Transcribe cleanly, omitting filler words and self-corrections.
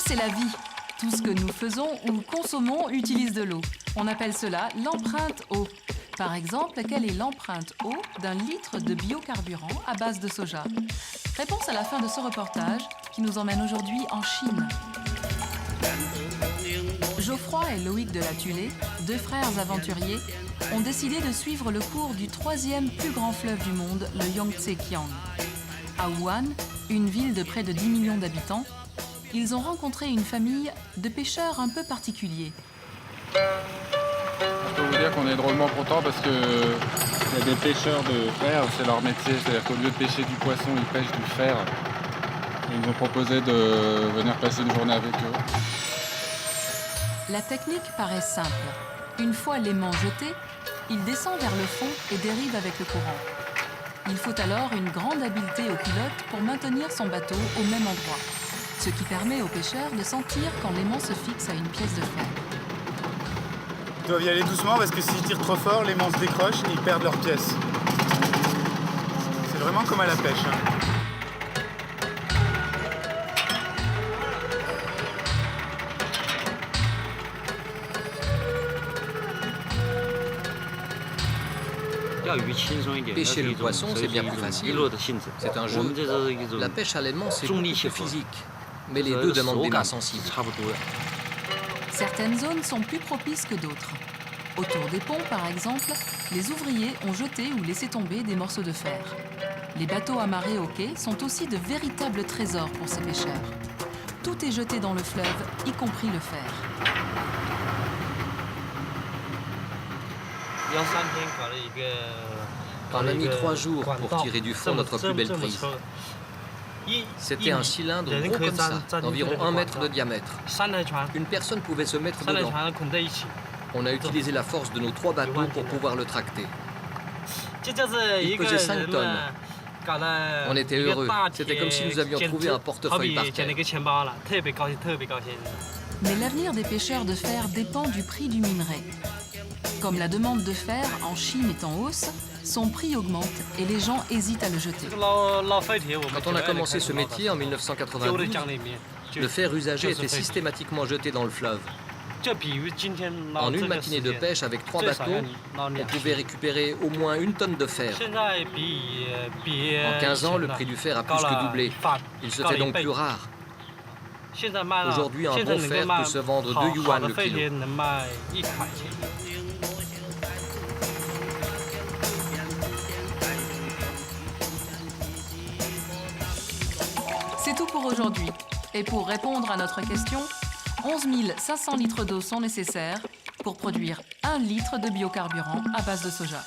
c'est la vie. Tout ce que nous faisons ou consommons utilise de l'eau. On appelle cela l'empreinte eau. Par exemple, quelle est l'empreinte eau d'un litre de biocarburant à base de soja? Réponse à la fin de ce reportage qui nous emmène aujourd'hui en Chine. Geoffroy et Loïc de la Tullé, deux frères aventuriers, ont décidé de suivre le cours du troisième plus grand fleuve du monde, le Yangtze-Kiang. À Wuhan, une ville de près de 10 millions d'habitants, ils ont rencontré une famille de pêcheurs un peu particuliers. Je peux vous dire qu'on est drôlement contents parce qu'il y a des pêcheurs de fer, c'est leur métier, c'est-à-dire qu'au lieu de pêcher du poisson, ils pêchent du fer. Et ils nous ont proposé de venir passer une journée avec eux. La technique paraît simple. Une fois l'aimant jeté, il descend vers le fond et dérive avec le courant. Il faut alors une grande habileté au pilote pour maintenir son bateau au même endroit, ce qui permet aux pêcheurs de sentir quand l'aimant se fixe à une pièce de fer. Ils doivent y aller doucement parce que s'ils tirent trop fort, l'aimant se décroche et ils perdent leur pièce. C'est vraiment comme à la pêche. Pêcher le poisson, c'est bien plus facile. C'est un jeu. La pêche à l'aimant, c'est beaucoup plus physique. Mais les deux demandent des mains sensibles. Certaines zones sont plus propices que d'autres. Autour des ponts, par exemple, les ouvriers ont jeté ou laissé tomber des morceaux de fer. Les bateaux amarrés au quai sont aussi de véritables trésors pour ces pêcheurs. Tout est jeté dans le fleuve, y compris le fer. On a mis 3 jours pour tirer du fond notre plus belle prise. C'était un cylindre gros comme ça, d'environ 1 mètre de diamètre. Une personne pouvait se mettre dedans. On a utilisé la force de nos 3 bateaux pour pouvoir le tracter. Il pesait 5 tonnes. On était heureux. C'était comme si nous avions trouvé un portefeuille par terre. Mais l'avenir des pêcheurs de fer dépend du prix du minerai. Comme la demande de fer en Chine est en hausse, son prix augmente et les gens hésitent à le jeter. Quand on a commencé ce métier en 1992, le fer usagé était systématiquement jeté dans le fleuve. En une matinée de pêche avec 3 bateaux, on pouvait récupérer au moins 1 tonne de fer. En 15 ans, le prix du fer a plus que doublé. Il se fait donc plus rare. Aujourd'hui, un bon fer peut se vendre 2 yuan le kilo. C'est tout pour aujourd'hui. Et pour répondre à notre question, 11 500 litres d'eau sont nécessaires pour produire 1 litre de biocarburant à base de soja.